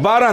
12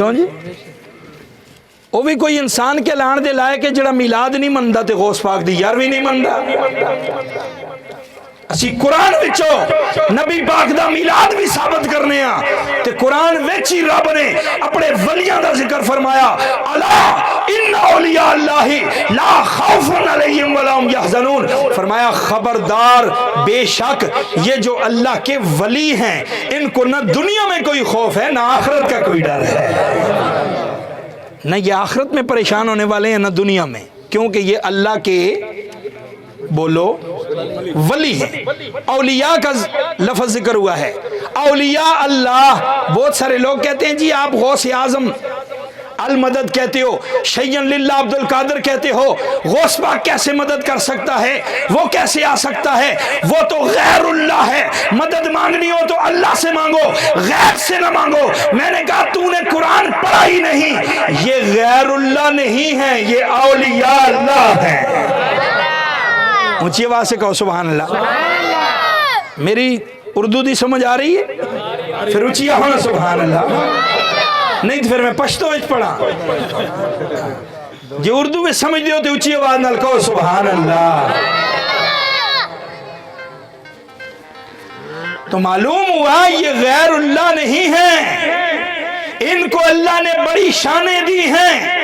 کیوں جی؟ وہ بھی کوئی انسان کے لان دے لائے کہ جڑا میلاد نہیں مندا تے غوث پاک دی یارویں نہیں مندا۔ اسی قرآن وچوں نبی پاک دا میلاد بھی ثابت کرنے ہاں تے قرآن وچ ہی رب نے اپنے ولیاں دا ذکر فرمایا، الا ان اولیاء اللہ لا خوف علیہم ولا هم یحزنون، فرمایا خبردار بے شک یہ جو اللہ کے ولی ہیں ان کو نہ دنیا میں کوئی خوف ہے نہ آخرت کا کوئی ڈر ہے، نہ یہ آخرت میں پریشان ہونے والے ہیں نہ دنیا میں، کیونکہ یہ اللہ کے بولو ولی ہے۔ اولیاء کا لفظ ذکر ہوا ہے، اولیاء اللہ۔ بہت سارے لوگ کہتے ہیں جی آپ غوث اعظم المدد کہتے ہو، شیئن للہ عبد القادر کہتے ہو، غوث پاک کیسے مدد کر سکتا ہے، وہ کیسے آ سکتا ہے، وہ تو غیر اللہ ہے، مدد مانگنی ہو تو اللہ سے مانگو، غیر سے نہ مانگو۔ میں نے کہا تو نے قرآن پڑھا ہی نہیں، یہ غیر اللہ نہیں ہے، یہ اولیاء اللہ ہیں۔ اونچی آواز سے کہو سبحان اللہ۔ میری اردو دی سمجھ آ رہی ہے؟ پھر اونچی ہونا سبحان اللہ، نہیں تو پھر میں پشتو وچ پڑھا۔ جو اردو میں سمجھ دیو تو اونچی آواز نال کہو سبحان اللہ۔ تو معلوم ہوا یہ غیر اللہ نہیں ہے، ان کو اللہ نے بڑی شانیں دی ہیں،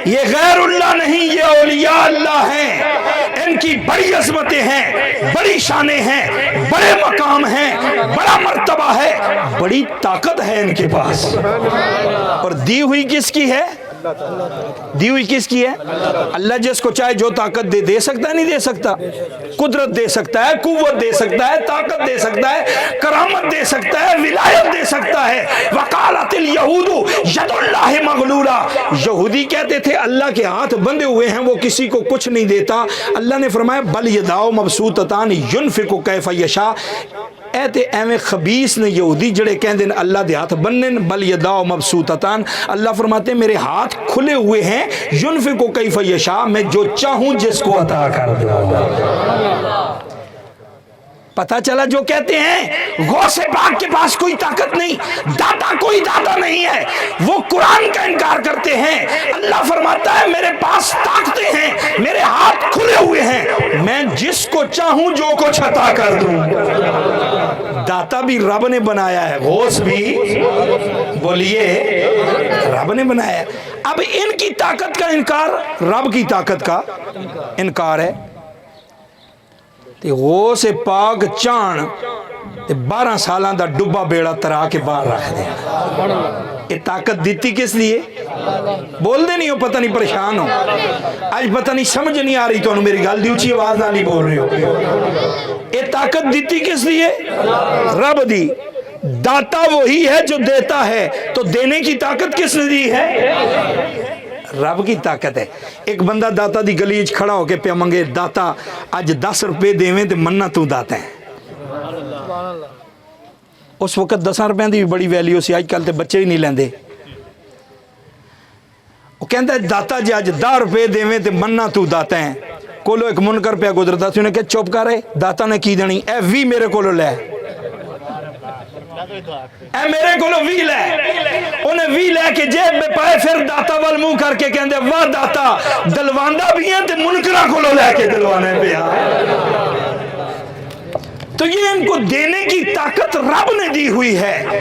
یہ غیر اللہ نہیں، یہ اولیاء اللہ ہیں، ان کی بڑی عظمتیں ہیں، بڑی شانیں ہیں، بڑے مقام ہیں، بڑا مرتبہ ہے، بڑی طاقت ہے ان کے پاس۔ اور دی ہوئی کس کی ہے؟ دی ہوئی کس کی ہے؟ اللہ جس کو چاہے جو طاقت دے سکتا ہے، نہیں دے سکتا؟ قدرت دے سکتا ہے، قوت دے سکتا ہے، طاقت دے سکتا ہے، کرامت دے سکتا ہے، ولایت دے سکتا ہے۔ وقالت الیہود ید اللہ مغلولہ، یہودی کہتے تھے اللہ کے ہاتھ بندھے ہوئے ہیں، وہ کسی کو کچھ نہیں دیتا۔ اللہ نے فرمایا بل یداؤ مبسوطتان ینفق کیف یشاء، اے تے ایویں خبیث نے یہودی جڑے کہندے نے اللہ دے ہاتھ بننے، بل یداؤ مبسوطتان، اللہ فرماتے ہیں میرے ہاتھ کھلے ہوئے ہیں، ینفق کیف یشاء، میں جو چاہوں جس کو عطا کر دوں۔ پتہ چلا جو کہتے ہیں غوث پاک کے پاس کوئی طاقت نہیں، داتا کوئی داتا نہیں ہے، وہ قرآن کا انکار کرتے ہیں۔ اللہ فرماتا ہے میرے پاس طاقتیں ہیں، میرے ہاتھ کھلے ہوئے ہیں، میں جس کو چاہوں جو کچھ عطا کر دوں۔ داتا بھی رب نے بنایا ہے، غوث بھی بولیے رب نے بنایا ہے۔ اب ان کی طاقت کا انکار رب کی طاقت کا انکار ہے۔ غوث پاک چان 12 سالاں دا ڈبا بیڑا ترا کے باہر رکھ دیا۔ یہ طاقت دیتی کس لیے؟ بول دے نہیں ہو، پتہ نہیں پریشان ہو، آج پتہ نہیں سمجھ نہیں آ رہی تو میری گل دی اونچی آواز نہ نہیں بول رہے ہو۔ یہ طاقت دیتی کس لیے؟ رب دی۔ داتا وہی ہے جو دیتا ہے، تو دینے کی طاقت کس نے دی ہے؟ رب کی طاقت ہے۔ ایک بندہ داتا دی گلی وچ کھڑا ہو کے پیا منگے، داتا اج 10 روپے دیویں تے مننا تو داتا ہے۔ اس وقت 10 روپے دی بھی بڑی ویلیو سی، آج کل تے بچے ہی نہیں لیندے۔ وہ کہندا ہے داتا جی اج 10 روپے دیویں تے مننا تو داتا ہے۔ کولو ایک منکر پیا گزردا سی، انہیں کہ چپ کر رہے، داتا نے کی دینی، اے وی میرے کولو لے، اے میرے کولو وی لے۔ انہیں وی لے کے جیب میں پائے، پھر داتا وال منہ کر کے کہندے واہ داتا دلواندہ بھی ہیں تے منکرہ کولو لے کے دلوانے پیا۔ تو یہ ان کو دینے کی طاقت رب نے دی ہوئی ہے،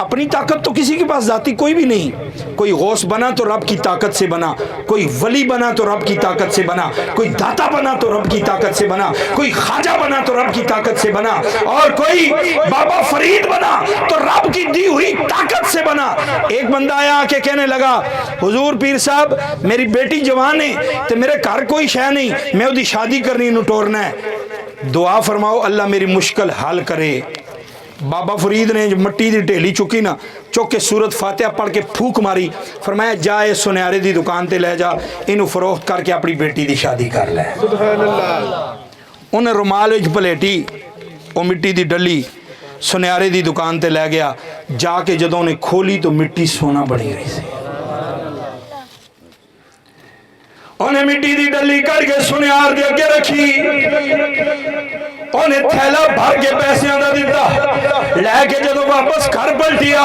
اپنی طاقت تو کسی کے پاس ذاتی کوئی بھی نہیں۔ کوئی غوث بنا تو رب کی طاقت سے بنا، کوئی ولی بنا تو رب کی طاقت سے بنا، کوئی داتا بنا تو رب کی طاقت سے بنا، کوئی خواجہ بنا تو رب کی طاقت سے بنا، اور کوئی بابا فرید بنا تو رب کی دی ہوئی طاقت سے بنا۔ ایک بندہ آیا آ کے کہنے لگا حضور پیر صاحب میری بیٹی جوان ہے تو میرے گھر کوئی شے نہیں، میں وہ دی شادی کرنی نٹورنا ہے، دعا فرماؤ اللہ میری مشکل حل کرے۔ بابا فرید نے جو مٹی دی ڈھیلی چکی نا، چک کے سورت فاتحہ پڑھ کے پھوک ماری، فرمایا جائے سنیارے دی دکان تے لے جا، انہوں فروخت کر کے اپنی بیٹی دی شادی کر لے۔ سبحان اللہ۔ انہیں رومال وچ پلیٹی وہ مٹی دی ڈلی، سنیارے دی دکان تے لے گیا، جا کے جدوں نے کھولی تو مٹی سونا بنی رہی سی۔ انہیں مٹی دی ڈلی کر کے سنیار دے اگے رکھی، انہیں تھیلا بھر کے پیسے آدھا دیتا، لے کے جدو واپس گھر پلٹیا،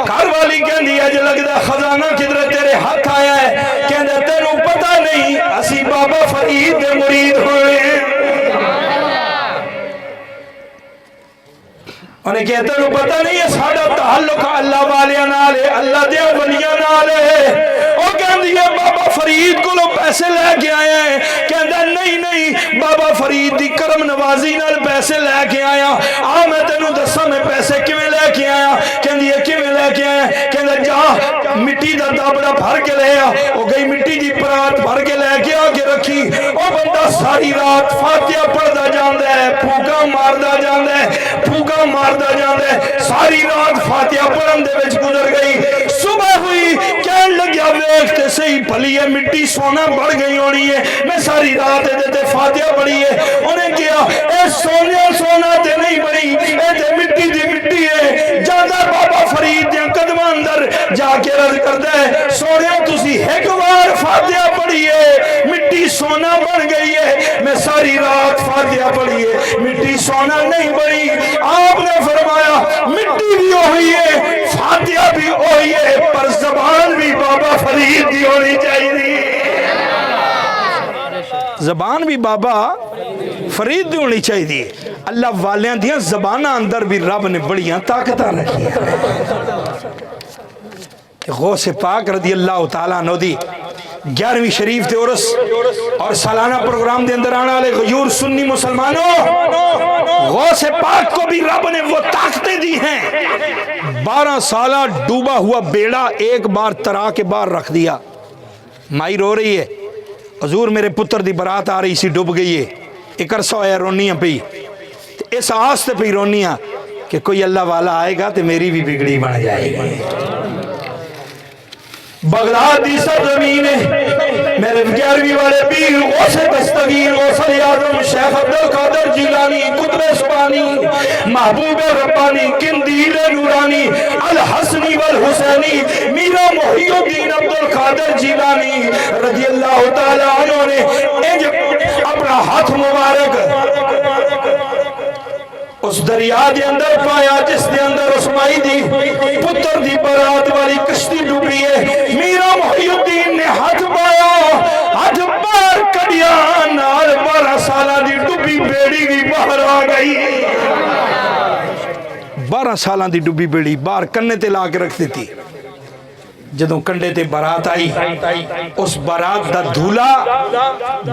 گھر والی کہن دیا جو لگتا خزانہ کدھر تیرے ہاتھ آیا ہے، کہن دیا تیروں پتہ نہیں اسی بابا فرید دے مرید ہوئے ہیں۔ انہیں کہتے ہیں پتہ نہیں ہے ساڑھا تعلق اللہ والیاں نال ہے، اللہ دے ولیاں نال ہے۔ وہ کہندی ہے بابا فرید کو لو پیسے لے کے آیا ہے، کہندہ نہیں بابا فرید دی کرم نوازی نال پیسے لے کے آیا، میں تینوں دسا میں پیسے کیویں لے کے آیا، کہندی ہے کیویں لے کے آیا، کہندہ جا مٹی دا دابڑا بھر کے لے آ، وہ گئی مٹی دی پرات بھر کے لے کے آگے رکھی، وہ بندہ ساری رات فاتحہ پڑھدا جاندا ہے، پھوکا ماردا جاندا ہے، پھوکا ماردا جاندا ہے، ساری رات فاتحہ پڑھن دے وچ گزر گئی۔ صبح ہوئی کہن لگیا ویکھتے صحیح بھلی ہے مٹی سونا بڑھ گئی ہونی ہے، میں ساری رات دیتے فاتحہ پڑھی ہے۔ انہیں کیا اے سونا تے نہیں بڑی، اے تے مٹی دی مٹی ہے۔ جاندہ بابا فرید دیا قدمہ اندر جا کے رض کرتا ہے سونے تسی ایک بار فاتحہ پڑھی ہے، مٹی سونا بن گئی ہے، میں ساری رات فاتحہ پڑھی ہے، مٹی سونا نہیں بڑی۔ آپ نے فرمایا مٹی بھی ہوئی ہے، فاتحہ بھی ہوئی ہے، پر زبان بھی بابا فرید دی ہونی چاہیے، زبان بھی بابا فرید دی ہونی چاہیے۔ اللہ والیاں دیاں زبانہ اندر بھی رب نے بڑیاں طاقتاں رکھی ہیں۔ غوث پاک رضی اللہ تعالیٰ عنہ دی 11ویں شریف دے عرس اور سالانہ پروگرام دے اندر آنے والے غیور سنی مسلمانوں، غوث پاک کو بھی رب نے وہ طاقتیں دی ہیں۔ 12 سالہ ڈوبا ہوا بیڑا ایک بار ترا کے بار رکھ دیا، مائی رو رہی ہے حضور میرے پتر دی برات آ رہی سی ڈوب گئی ہے، ایک عرصہ ہویا رونیاں پئی، اس آستے پہ رونیاں کہ کوئی اللہ والا آئے گا تو میری بھی بگڑی بن جائے گی۔ بغداد دی سرزمین ہے، میرے 11ویں والے پیر غوث دستگیر غوث اعظم شیخ عبدالقادر جیلانی قطب سبحانی محبوب ربانی قندیل نورانی الحسنی والحسینی میرا محی الدین عبدالقادر جیلانی رضی اللہ تعالیٰ عنہ نے اپنا ہاتھ مبارک اس دریا دے اندر پایا جس دے اندر اس مائی دی پتر دی برات والی کشتی ڈوبی ہے، میرا محی الدین نے ہاتھ پایا، ہاتھ باہر کڑیا نال 12 سالہ دی ڈوبی بیڑی بھی باہر آ گئی۔ 12 سالہ دی ڈوبی بیڑی باہر کنے تے لا کے رکھ دیتی، جدوں کنڈے تے برات آئی، اس برات دا دھولا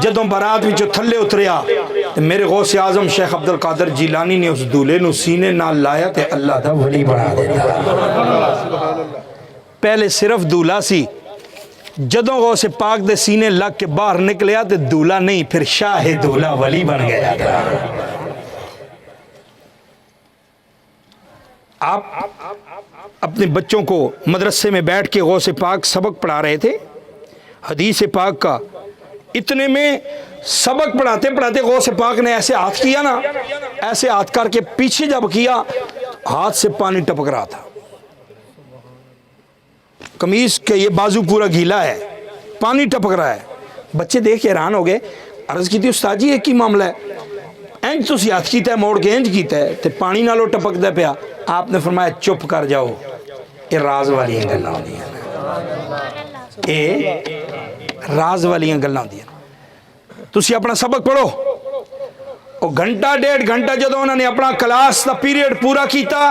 جدوں برات وچوں تھلے اتریا، میرے غوث اعظم شیخ عبدالقادر جیلانی نے اس دھولے نو سینے نال لایا تے اللہ دا ولی بنا دیتا۔ پہلے صرف دھولا سی، جدوں غوث پاک دے سینے لگ کے باہر نکلیا تے دھولا نہیں، پھر شاہ دھولا ولی بن گیا تھا۔ آپ اپنے بچوں کو مدرسے میں بیٹھ کے غوث پاک سبق پڑھا رہے تھے حدیث پاک کا، اتنے میں سبق پڑھاتے پڑھاتے غوث پاک نے ایسے ہاتھ کیا نا، ایسے ہاتھ کر کے پیچھے جب کیا ہاتھ سے پانی ٹپک رہا تھا، قمیض کے یہ بازو پورا گیلا ہے، پانی ٹپک رہا ہے۔ بچے دیکھ کے حیران ہو گئے، عرض کی تھی استاد جی ایک ہی معاملہ ہے، انج تو ہاتھ کیتا ہے موڑ کے انج کیتا ہے تے پانی نالو ٹپک دے پیا۔ آپ نے فرمایا چپ کر جاؤ، یہ راز والی گلاں ہوندیاں، یہ راز والی گلاں ہوندیاں، تسی اپنا سبق پڑھو۔ وہ گھنٹہ 1.5 گھنٹہ جدوں انہوں نے اپنا کلاس دا پیریڈ پورا کیتا،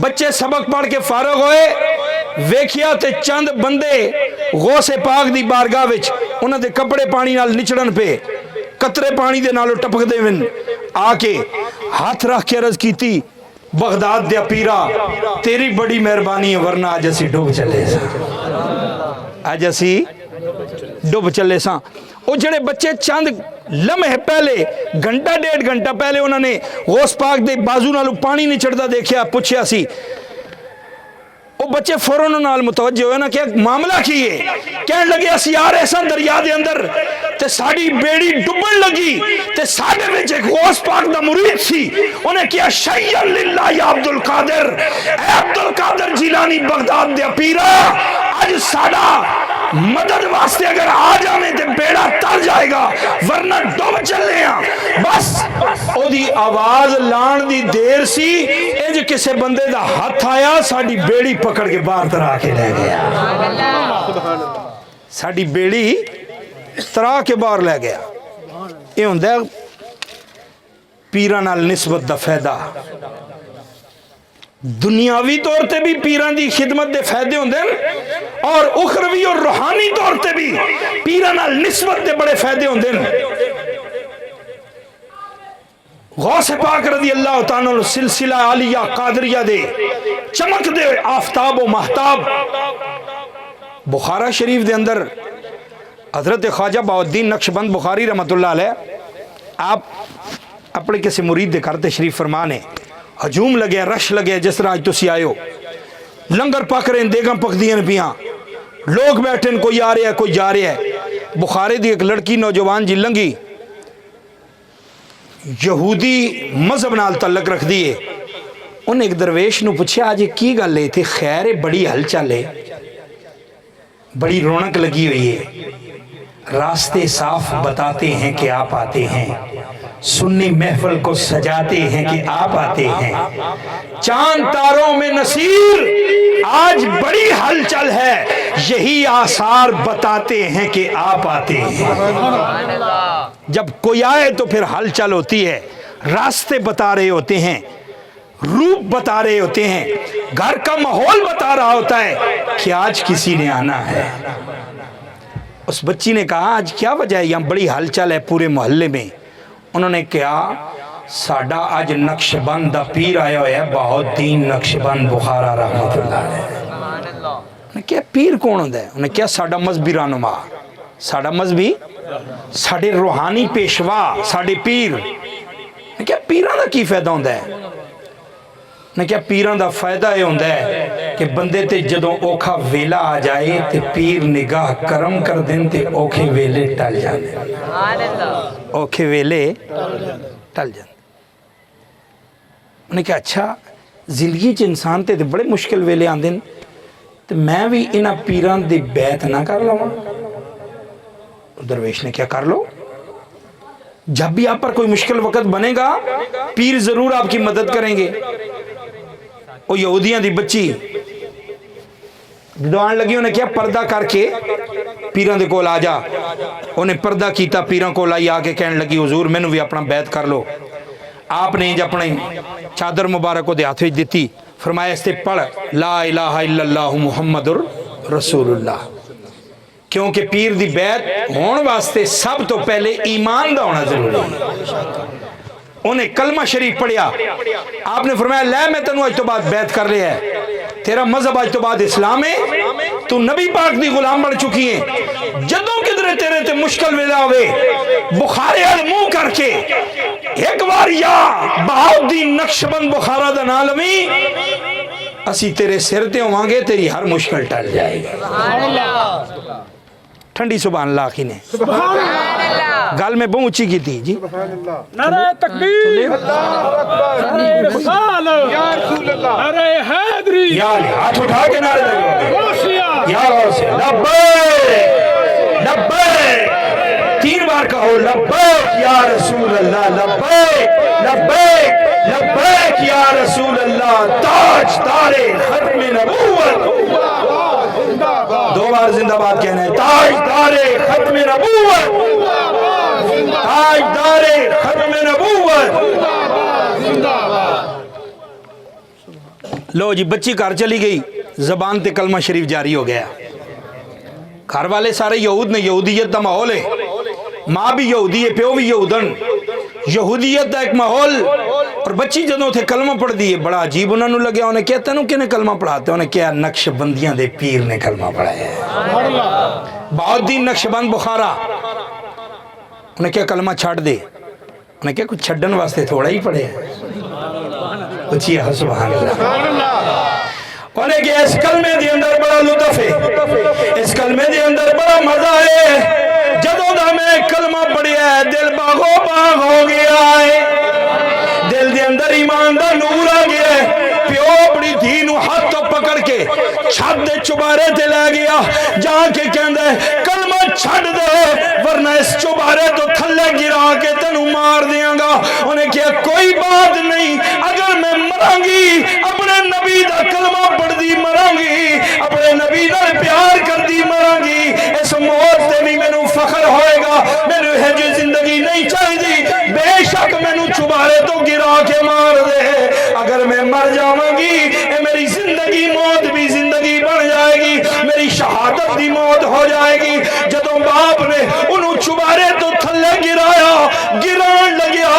بچے سبق پڑھ کے فارغ ہوئے، ویکھیا تے چند بندے غوث پاک دی بارگاہ وچ انہاں دے کپڑے پانی نال نچڑن پہ، قطرے پانی دے نالو ٹپک دے ون، آ کے ہاتھ رکھ کے عرض کیتی بغداد دیا پیرا تیری بڑی مہربانی ہے ورنہ آج اسی ڈوب چلے سا، آج اسی ڈوب چلے سا۔ وہ جڑے بچے چند لمحے پہلے گھنٹہ 1.5 گھنٹہ پہلے انہوں نے غوث پاک دے بازو نالو پانی نچڑتا دیکھیا، پوچھیا سی، وہ بچے فوراً نال متوجہ ہوئے نا کہ معاملہ کی ہے، کہنے لگے اسی آ رہے سن دریا دے اندر تے ساڑی بیڑی ڈبن لگی تے ساڑے وچ ایک غوث پاک دا مرید سی، انہیں کیا شیئن للہ یا عبدالقادر، اے عبدالقادر جیلانی بغداد دے پیرا، آج ساڑا مدد واسطے اگر آ جانے تے ورنہ ڈب چلے ہیں. بس اودی آواز لان دی دیر سی انج کسے بندے دا ہاتھ آیا ساڈی بیڑی پکڑ کے باہر ترا کے لے گیا. ساڈی بیڑی ترا کے باہر لے گیا. یہ ہوندا ہے پیراں نال نسبت دا فائدہ. دنیاوی طور تے بھی پیران دی خدمت دے فائدے ہوندے ہیں اور اخروی اور روحانی طور تے بھی پیران نال نسبت دے بڑے فائدے ہوندے ہیں. غوث پاک رضی اللہ تعالیٰ عنہ سلسلہ عالیہ قادریہ دے چمک دے آفتاب و مہتاب. بخارا شریف دے اندر حضرت خواجہ بہاؤالدین نقشبند بخاری رحمۃ اللہ علیہ آپ اپنے کسی مرید دے گھر تشریف فرمانے ہجوم لگے رش لگے جس طرح آج تسی آئے ہو. لنگر پک رہے ہیں دیگاں پک دیاں پیاں لوگ بیٹھے ہیں کوئی آ رہا ہے کوئی جا رہا ہے. بخارے دی ایک لڑکی نوجوان جی لنگی یہودی مذہب نال تعلق رکھ دیے. انہیں ایک درویش نو پوچھے آج کی گل ہے تھی خیر بڑی ہل چل ہے بڑی رونق لگی ہوئی ہے راستے صاف بتاتے ہیں کہ آپ آتے ہیں سنی محفل کو سجاتے ہیں کہ آپ آتے ہیں چاند تاروں میں نصیر آج بڑی ہلچل ہے یہی آثار بتاتے ہیں کہ آپ آتے ہیں. جب کوئی آئے تو پھر ہلچل ہوتی ہے راستے بتا رہے ہوتے ہیں روپ بتا رہے ہوتے ہیں گھر کا ماحول بتا رہا ہوتا ہے کہ آج کسی نے آنا ہے. اس بچی نے کہا آج کیا وجہ ہے یہاں بڑی ہلچل ہے پورے محلے میں. انہوں نے کہا ساڈا آج نقشبند دا پیر آیا ہوا ہے بہاؤالدین نقشبند بخارا رحمۃ اللہ علیہ. انہیں کہا پیر کون ہوتا ہے؟ انہیں کہا ساڈا مذہبی رہنما ساڈا مذہبی ساڈے روحانی پیشوا ساڈے پیر. انہیں کہا پیراں دا کی فائدہ ہوتا ہے؟ انہیں کہا پیراں دا فائدہ یہ ہوتا ہے کہ بندے تے جدوں اوکھا ویلا آ جائے تے پیر نگاہ کرم کر دیں تے اوکھے ویلے ٹل جانے اوکھے ویلے ٹل جانے. انہیں کہا اچھا زندگی چ انسان تے بڑے مشکل ویلے آندے تے میں بھی انہاں پیران دی بیعت نہ کر لواں. درویش نے کیا کر لو جب بھی آپ پر کوئی مشکل وقت بنے گا پیر ضرور آپ کی مدد کریں گے. وہ یہودیاں دی بچی دوان لگی انہیں کیا پردہ کر کے پیران دے کول آ جا. انہیں پردہ کیتا پیران کول آئی آ کے کہنے لگی حضور میں نے بھی اپنا بیعت کر لو. آپ نے جب اپنے چادر مبارک کو دے ہاتھ وچ دتی فرمایا اس تے پڑھ لا الہ الا اللہ محمد رسول اللہ. کیونکہ پیر دی بیعت ہون واسطے سب تو پہلے ایمان دا ہونا ضروری ہے. انہیں کلمہ شریف پڑھیا آپ نے فرمایا لے میں تنو آج تو بعد بیعت کر رہے ہیں تیرا مذہب آج تو بعد اسلام ہے تو نبی پاک دی غلام بن چکی ہیں. جدوں کدھرے تیرے تے مشکل ویلا ہوئے بخارے منہ کر کے ایک بار یا بہاؤالدین نقشبند بخارا دا نام لویں اسی تیرے سر تے ہوواں گے تیری ہر مشکل ٹل جائے گی. ٹھنڈی سبحان اللہ کی نے گل میں بہت اونچی کی تھی جی. نعرہ تکبیر نعرہ رسالہ یا رسول اللہ نعرہ حیدری یا علی ہاتھ اٹھا کے نعرے لگو یا غوثیہ لبیک لبیک 3 بار کہو لبیک یا رسول اللہ لبیک لبیک لبیک یا رسول اللہ تاج تارے ختم نبوت 2 بار زندہ باد کہنا ہے تاج تارے ختم نبوت تاج تارے ختم نبوت. لو جی بچی گھر چلی گئی زبان تے کلمہ شریف جاری ہو گیا. گھر والے سارے یہود نے یہودیت دا ماحول ہے ماں بھی یہودی ہے پیو بھی یہودن یہودیت دا ایک ماحول اور بچی جدوں تھے کلمہ پڑھ دیئے بڑا عجیب انہوں نے لگیا انہیں کہتا ہے کہ کلمہ پڑھاتے انہیں کیا نقش بندیاں دے پیر نے کلمہ پڑھایا ہے بہاؤالدین نقشبند بخارا. انہیں کیا کلمہ چھاڑ دے انہیں کیا کچھ چھڑن واسطے تھوڑا ہی پڑھے کچھ یہ سبحان اللہ. انہیں کہ اس کلمے دے اندر بڑا لطف ہے اس کلمے دے اندر بڑا مزہ ہے جدوں دا میں کلمہ پڑھیا ہے دل باغو باغ ہو گیا ہے دل دے اندر ایمان دا نور آ گیا ہے. پیو اپنی دھی نو ہاتھ تو پکڑ کے چھت دے چبارے تے لے گیا جا کے کہندا ہے کلمہ چھڑ دے ورنہ اس چبارے تو تھلے مار دیاں گا. انہیں کہا کوئی بات نہیں, اگر میں مروں گی اپنے نبی دا کلمہ پڑھ دی مروں گی, اپنے نبی نال پیار کر دی مروں گی, اس موت تے بھی مینوں فخر ہوئے گا. مینوں ہے جو زندگی نہیں چاہیے, بے شک مینوں چبارے تو گرا کے مار دے, اگر میں مر جاواں گی اے میری زندگی موت بھی زندگی بن جائے گی, میری شہادت دی موت ہو جائے گی. جدوں باپ نے انہوں چبارے تو تھلے گرایا, گران لگیا,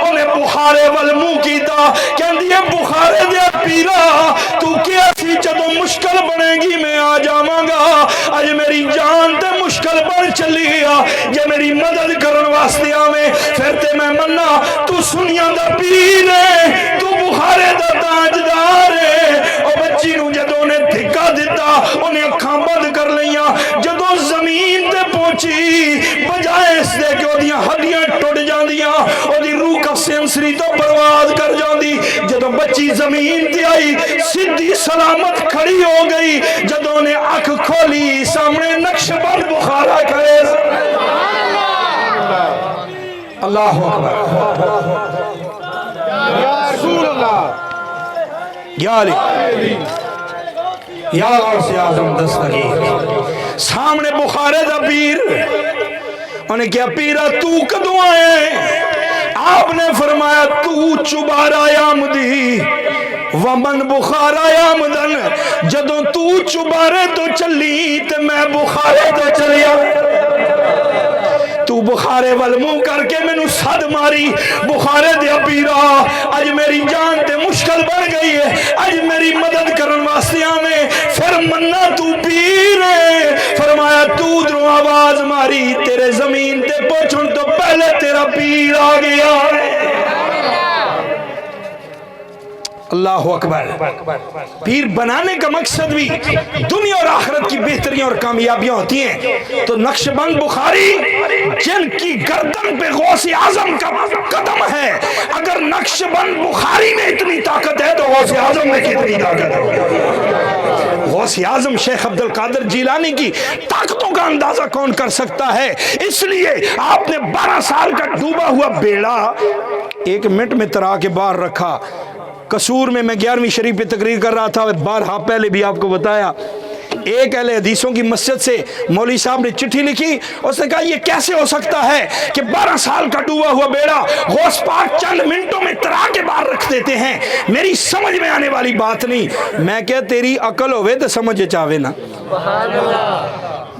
انہیں بخارے وال منہ کیتا, کہندی ہے بخارے دیا پیرا تو کیا سی جدوں مشکل بنے گی میں آ جاواں گا, اج میری جان تے مشکل بن چلی گیا, جے میری مدد کرن واسطے آویں پھر تے میں مننا تو سنیاں دا پیر ہے, تو بخارے دا تاجدار ہے. او بچی نو جدوں نے دھکا دتا انہیں اکھاں بند کر لیاں, جدوں زمین تے پہنچی بجائے اس دے کہ اودیاں ہڈیاں ٹوٹ جاندیاں, اودی روح کا سینسری تو پرواز کر جاندی. جدوں بچی زمین تے آئی سیدھی سلامت کھڑی ہو گئی, جدوں نے اکھ کھولی سامنے نقش بند بخارا کھڑے. اللہ اکبر, یا رسول اللہ, یا علی, یا غوث اعظم دستگیر. سامنے بخارے دا پیر, انہیں کیا پیرا تو کدوں آئے؟ آپ نے فرمایا تو چبارا آمدی ومن بخارا آمدن, جدوں تو چبارے تو چلی تے میں بخارے تو چلیا. تو بخارے وال منہ کر کے میں نو صد ماری, بخارے دیا پیرا اج میری جان تے مشکل بڑھ گئی ہے, اج میری مدد کرن واسطے آویں پھر مننا تو پیر ہے. فرمایا تو دروں آواز ماری, تیرے زمین تے پہنچن تو پہلے تیرا پیر آ گیا. اللہ اکبر. پیر بنانے کا مقصد بھی دنیا اور آخرت کی بہتریاں اور کامیابیاں ہوتی ہیں. تو نقش بند بخاری جن کی گردن پہ غوث اعظم کا قدم ہے, اگر نقش بند بخاری میں اتنی طاقت ہے تو غوث اعظم میں کتنی طاقت ہے. غوث اعظم شیخ عبد القادر جیلانی کی طاقتوں کا اندازہ کون کر سکتا ہے. اس لیے آپ نے 12 سال کا ڈوبا ہوا بیڑا 1 منٹ میں ترا کے باہر رکھا. قصور میں 11ویں شریف پہ تقریر کر رہا تھا, بارہا پہلے بھی آپ کو بتایا. ایک اہل حدیثوں کی مسجد سے مولوی صاحب نے چٹھی لکھی, اس نے کہا یہ کیسے ہو سکتا ہے کہ 12 سال کا ڈوبا ہوا بیڑا غوث پاک چند منٹوں میں ترا کے باہر رکھ دیتے ہیں, میری سمجھ میں آنے والی بات نہیں. میں کہا تیری عقل ہوئے تو سمجھ چاہے نا,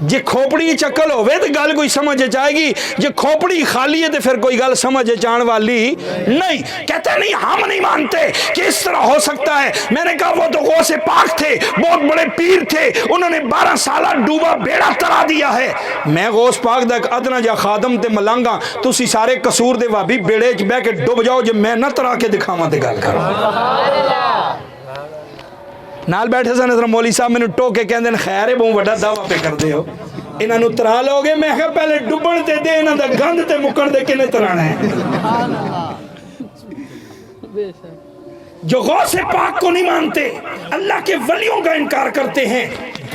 جے کھوپڑی چکل ہوئے تو گل کوئی سمجھ جائے گی, جے کھوپڑی خالی ہے تو پھر کوئی گل سمجھ جان والی نہیں. کہتے نہیں ہم نہیں مانتے کہ اس طرح ہو سکتا ہے. میں نے کہا وہ تو غوث پاک تھے, بہت بڑے پیر تھے, انہوں نے 12 سالہ ڈوبا بیڑا ترا دیا ہے. میں غوث پاک دا ادنا جا خادم تے ملانگا, تسی سارے قصور دے وابی بیڑے چ بہ کے ڈوب جاؤ, جے میں نہ ترا کے دکھاواں تے گل کرو. نال بیٹھے سن حضرت مولوی صاحب میں نے ٹوکے کہندے خیر ہے بہت بڑا دعویٰ پہ کر دے ہو, انہاں نو ترا لو گے. میں کہا پہلے ڈبن تے دے, انہاں دا گند تے مکن دے کنے ترانا ہے. جو غوث پاک کو نہیں مانتے, اللہ کے ولیوں کا انکار کرتے ہیں,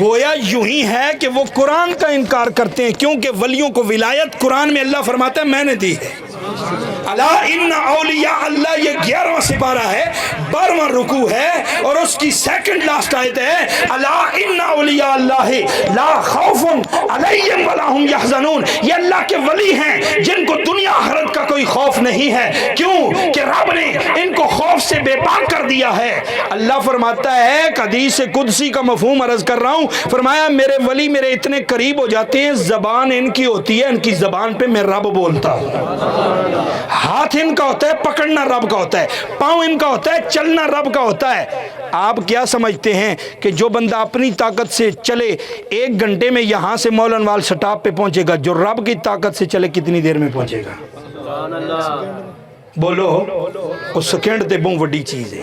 گویا یوں ہی ہے کہ وہ قرآن کا انکار کرتے ہیں, کیونکہ ولیوں کو ولایت قرآن میں اللہ فرماتا ہے میں نے دی ہے. الا ان اولیاء اللہ, یہ 11واں سپارہ ہے, 12واں رکوع ہے, اور اس کی سیکنڈ لاسٹ آیت ہے الا ان اولیاء اللہ لا خوف علیہم ولا هم یحزنون. یہ اللہ کے ولی ہیں جن کو دنیا آخرت کا کوئی خوف نہیں ہے. کیوں کہ رب نے ان کو خوف سے بے پاک کر دیا ہے. اللہ فرماتا ہے, حدیث قدسی کا مفہوم عرض کر رہا ہوں, فرمایا میرے ولی میرے اتنے قریب ہو جاتے ہیں, زبان ان کی ہوتی ہے, ان کی زبان پہ میں رب بولتا ہوں. ہاتھ ان کا ہوتا ہے پکڑنا رب کا ہوتا ہے, پاؤں ان کا ہوتا ہے چلنا رب کا ہوتا ہے. آپ کیا سمجھتے ہیں کہ جو بندہ اپنی طاقت سے چلے 1 گھنٹے میں یہاں سے مولن وال سٹاپ پہ پہنچے گا, جو رب کی طاقت سے چلے کتنی دیر میں پہنچے گا؟ بولو, اس سیکنڈ تے بہت وڈی چیز ہے.